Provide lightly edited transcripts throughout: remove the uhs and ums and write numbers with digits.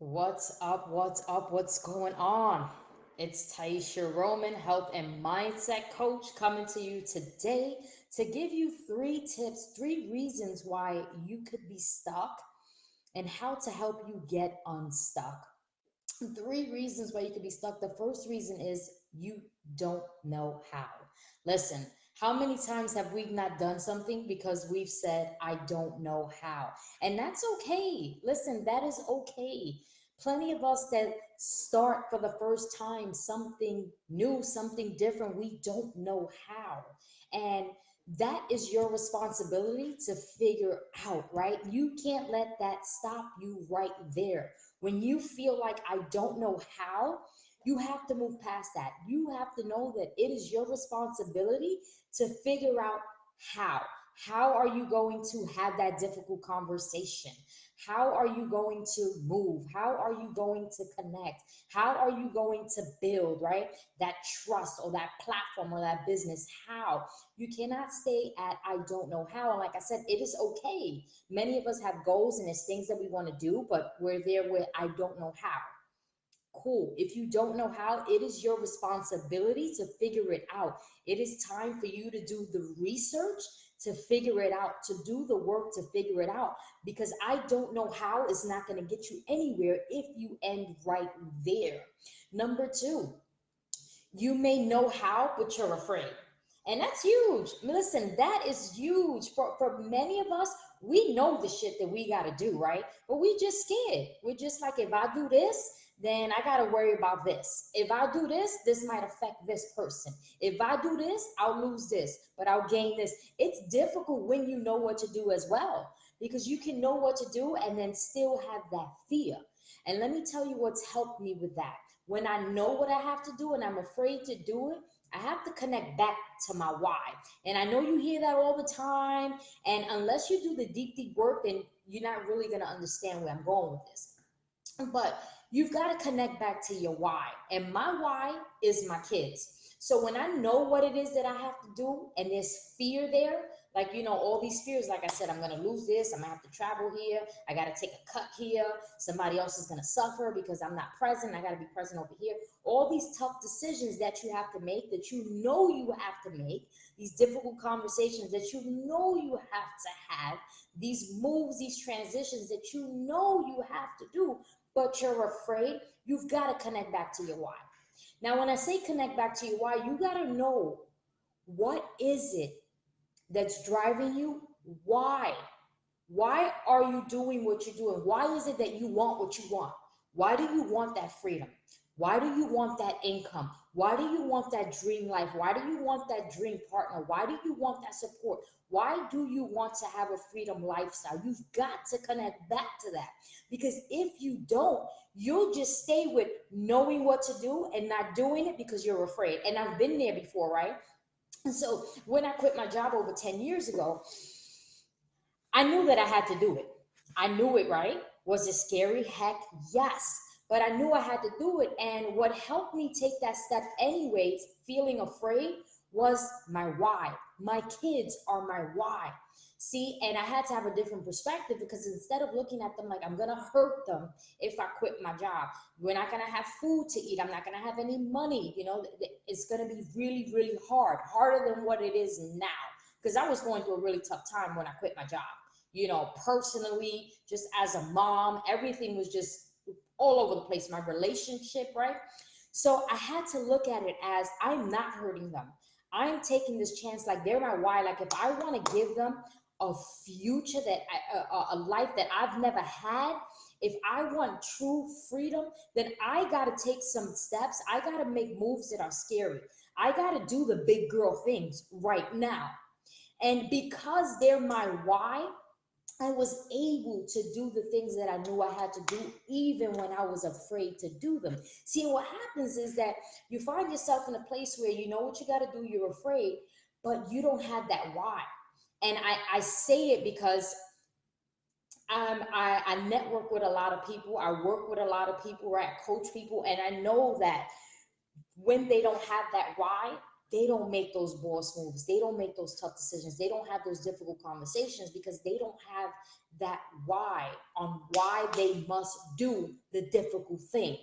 What's up? What's up? What's going on? It's Tyesha Roman, health and mindset coach, coming to you today to give you three tips, three reasons why you could be stuck, and how to help you get unstuck. Three reasons why you could be stuck. The first reason is you don't know how. Listen, how many times have we not done something because we've said, I don't know how? And that's okay. Listen, that is okay. Plenty of us that start for the first time something new, something different, we don't know how. And that is your responsibility to figure out, right? You can't let that stop you right there. When you feel like I don't know how, you have to move past that. You have to know that it is your responsibility to figure out how. How are you going to have that difficult conversation? How are you going to move? How are you going to connect? How are you going to build, right? That trust or that platform or that business? How? You cannot stay at I don't know how. And like I said, it is okay. Many of us have goals and it's things that we want to do, but we're there with I don't know how. Cool. If you don't know how, it is your responsibility to figure it out. It is time for you to do the research to figure it out, to do the work to figure it out. Because I don't know how is not going to get you anywhere if you end right there. Number two, you may know how, but you're afraid. And that's huge. Listen, that is huge. For many of us, we know the shit that we got to do, right? But we just scared. We're just like, if I do this, then I got to worry about this. If I do this, this might affect this person. If I do this, I'll lose this, but I'll gain this. It's difficult when you know what to do as well, because you can know what to do and then still have that fear. And let me tell you what's helped me with that. When I know what I have to do and I'm afraid to do it, I have to connect back to my why. And I know you hear that all the time. And unless you do the deep, deep work, then you're not really going to understand where I'm going with this. But you've got to connect back to your why. And my why is my kids. So when I know what it is that I have to do and there's fear there, like, all these fears, like I said, I'm going to lose this. I'm going to have to travel here. I got to take a cut here. Somebody else is going to suffer because I'm not present. I got to be present over here. All these tough decisions that you have to make, that you know you have to make, these difficult conversations that you know you have to have, these moves, these transitions that you know you have to do, but you're afraid, you've got to connect back to your why. Now, when I say connect back to your why, you got to know, what is it that's driving you? Why? Why are you doing what you're doing? Why is it that you want what you want? Why do you want that freedom? Why do you want that income? Why do you want that dream life? Why do you want that dream partner? Why do you want that support? Why do you want to have a freedom lifestyle? You've got to connect back to that, because if you don't, you'll just stay with knowing what to do and not doing it because you're afraid. And I've been there before, right? And so when I quit my job over 10 years ago, I knew that I had to do it. I knew it, right? Was it scary? Heck, yes. But I knew I had to do it. And what helped me take that step, anyways, feeling afraid, was my why. My kids are my why. See, and I had to have a different perspective, because instead of looking at them like I'm going to hurt them if I quit my job, we're not going to have food to eat, I'm not going to have any money, it's going to be really, really hard, harder than what it is now. Because I was going through a really tough time when I quit my job, personally, just as a mom, everything was just all over the place. My relationship, right? So I had to look at it as, I'm not hurting them. I'm taking this chance, like they're my why. Like, if I want to give them a future that a life that I've never had, if I want true freedom, then I got to take some steps. I got to make moves that are scary. I got to do the big girl things right now. And because they're my why, I was able to do the things that I knew I had to do, even when I was afraid to do them. See, what happens is that you find yourself in a place where you know what you got to do, you're afraid, but you don't have that why. And I say it because I network with a lot of people, I work with a lot of people, right? I coach people, and I know that when they don't have that why, they don't make those boss moves. They don't make those tough decisions. They don't have those difficult conversations because they don't have that why on why they must do the difficult thing.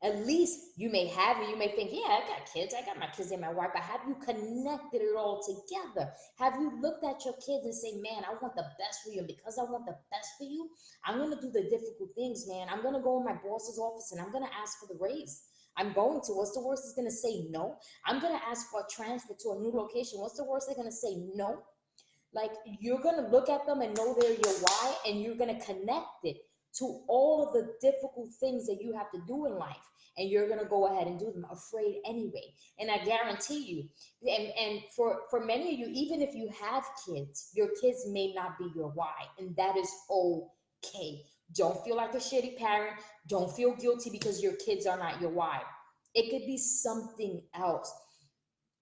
At least you may have it. You may think, yeah, I got kids. I got my kids and my wife. But have you connected it all together? Have you looked at your kids and say, man, I want the best for you. And because I want the best for you, I'm going to do the difficult things, man. I'm going to go in my boss's office and I'm going to ask for the raise. I'm going to. What's the worst is going to say no? I'm going to ask for a transfer to a new location. What's the worst they're going to say no? Like, you're going to look at them and know they're your why, and you're going to connect it to all of the difficult things that you have to do in life. And you're going to go ahead and do them afraid anyway. And I guarantee you, and for many of you, even if you have kids, your kids may not be your why. And that is okay. Don't feel like a shitty parent. Don't feel guilty because your kids are not your why. It could be something else.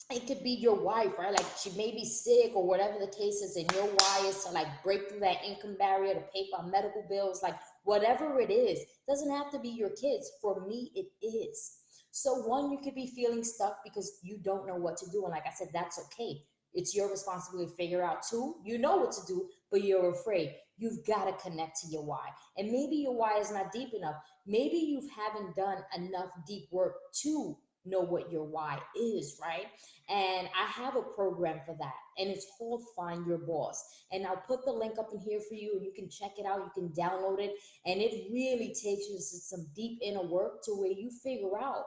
It could be your wife, right? Like, she may be sick or whatever the case is, and your why is to like break through that income barrier to pay for medical bills, like whatever it is. Doesn't have to be your kids. For me, it is. So one, you could be feeling stuck because you don't know what to do. And like I said, that's okay. It's your responsibility to figure out. Two, you know what to do, but you're afraid. You've got to connect to your why. And maybe your why is not deep enough. Maybe you haven't done enough deep work to know what your why is, right? And I have a program for that, and it's called Find Your Boss. And I'll put the link up in here for you, and you can check it out. You can download it, and it really takes you to some deep inner work to where you figure out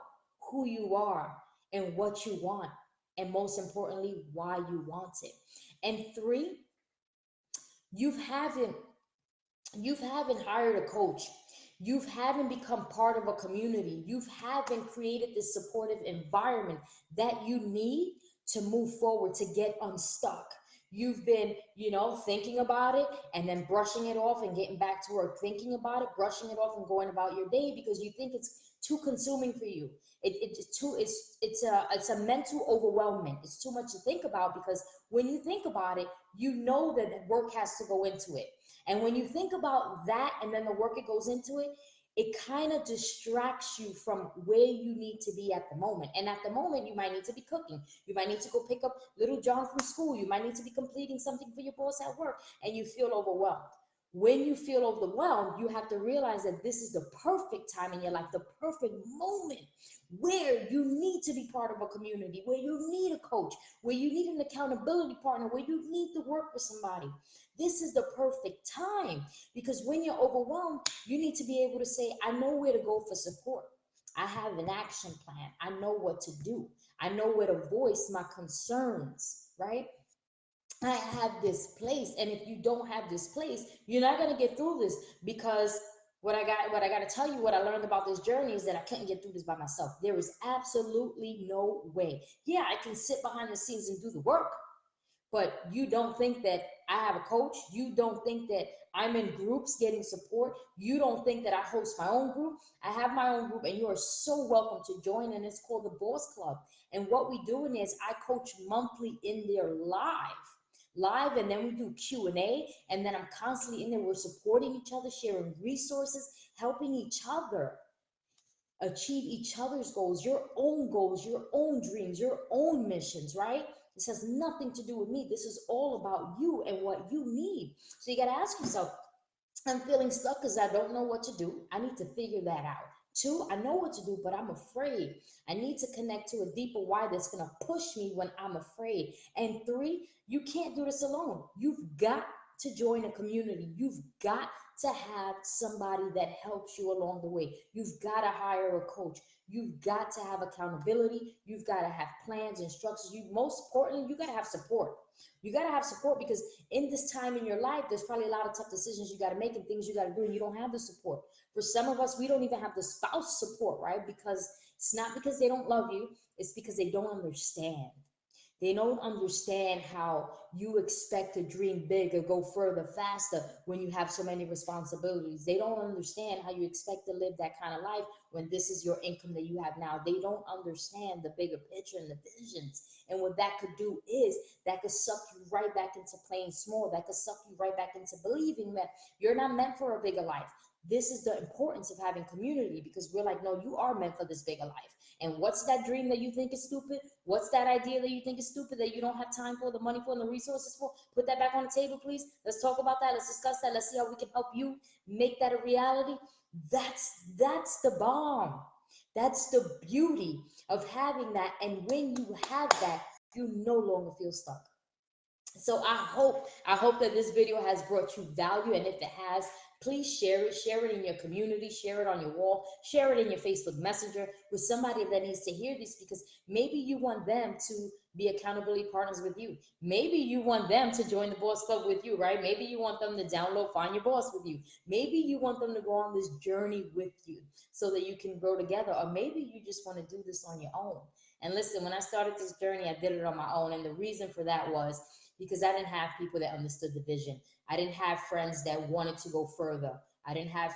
who you are and what you want, and most importantly, why you want it. And three, you haven't you haven't hired a coach. You haven't become part of a community. You haven't created this supportive environment that you need to move forward, to get unstuck. You've been, thinking about it and then brushing it off and getting back to work, thinking about it, brushing it off and going about your day because you think it's too consuming for you. It's a mental overwhelmment. It's too much to think about because when you think about it, you know that work has to go into it. And when you think about that and then the work it goes into it, it kind of distracts you from where you need to be at the moment. And at the moment, you might need to be cooking. You might need to go pick up little John from school. You might need to be completing something for your boss at work, and you feel overwhelmed. When you feel overwhelmed, you have to realize that this is the perfect time in your life, the perfect moment where you need to be part of a community, where you need a coach, where you need an accountability partner, where you need to work with somebody. This is the perfect time because when you're overwhelmed, you need to be able to say, I know where to go for support. I have an action plan. I know what to do. I know where to voice my concerns, right? I have this place. And if you don't have this place, you're not going to get through this because what I got to tell you, what I learned about this journey is that I couldn't get through this by myself. There is absolutely no way. Yeah, I can sit behind the scenes and do the work, but you don't think that I have a coach. You don't think that I'm in groups getting support. You don't think that I host my own group. I have my own group, and you are so welcome to join. And it's called the Boss Club. And what we doing is I coach monthly in there live, and then we do Q&A, and then I'm constantly in there. We're supporting each other, sharing resources, helping each other achieve each other's goals, your own dreams, your own missions, right? This has nothing to do with me. This is all about you and what you need. So you got to ask yourself, I'm feeling stuck because I don't know what to do. I need to figure that out. Two, I know what to do, but I'm afraid. I need to connect to a deeper why that's going to push me when I'm afraid. And three, you can't do this alone. You've got to join a community. You've got to have somebody that helps you along the way. You've got to hire a coach. You've got to have accountability. You've got to have plans and structures. Most importantly, you got to have support. You got to have support because in this time in your life, there's probably a lot of tough decisions you got to make and things you got to do, and you don't have the support. For some of us, we don't even have the spouse support, right? Because it's not because they don't love you, it's because they don't understand. They don't understand how you expect to dream big or go further faster when you have so many responsibilities. They don't understand how you expect to live that kind of life when this is your income that you have now. They don't understand the bigger picture and the visions. And what that could do is that could suck you right back into playing small. That could suck you right back into believing that you're not meant for a bigger life. This is the importance of having community, because we're like, no, you are meant for this bigger life. And what's that dream that you think is stupid? What's that idea that you think is stupid, that you don't have time for, the money for, and the resources for? Put that back on the table, please. Let's talk about that. Let's discuss that. Let's see how we can help you make that a reality. That's the bomb. That's the beauty of having that. And when you have that, you no longer feel stuck. So I hope that this video has brought you value, and if it has, please share it in your community, share it on your wall, share it in your Facebook Messenger with somebody that needs to hear this, because maybe you want them to be accountability partners with you. Maybe you want them to join the boss club with you, right? Maybe you want them to download Find Your Boss with you. Maybe you want them to go on this journey with you so that you can grow together, or maybe you just want to do this on your own. And listen, when I started this journey, I did it on my own, and the reason for that was because I didn't have people that understood the vision. I didn't have friends that wanted to go further. I have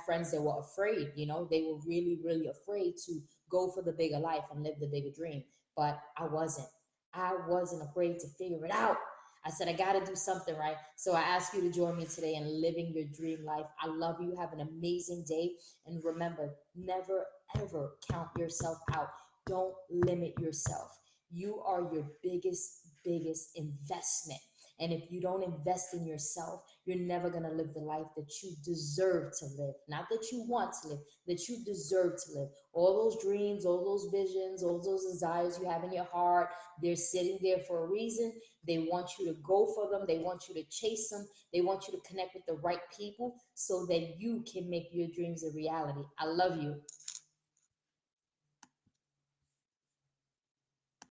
friends that were afraid, they were really, really afraid to go for the bigger life and live the bigger dream. But I wasn't. I wasn't afraid to figure it out. I said, I got to do something, right? So I ask you to join me today in living your dream life. I love you. Have an amazing day. And remember, never, ever count yourself out. Don't limit yourself. You are your biggest investment. And if you don't invest in yourself, you're never going to live the life that you deserve to live. Not that you want to live, that you deserve to live. All those dreams, all those visions, all those desires you have in your heart, they're sitting there for a reason. They want you to go for them. They want you to chase them. They want you to connect with the right people so that you can make your dreams a reality. I love you.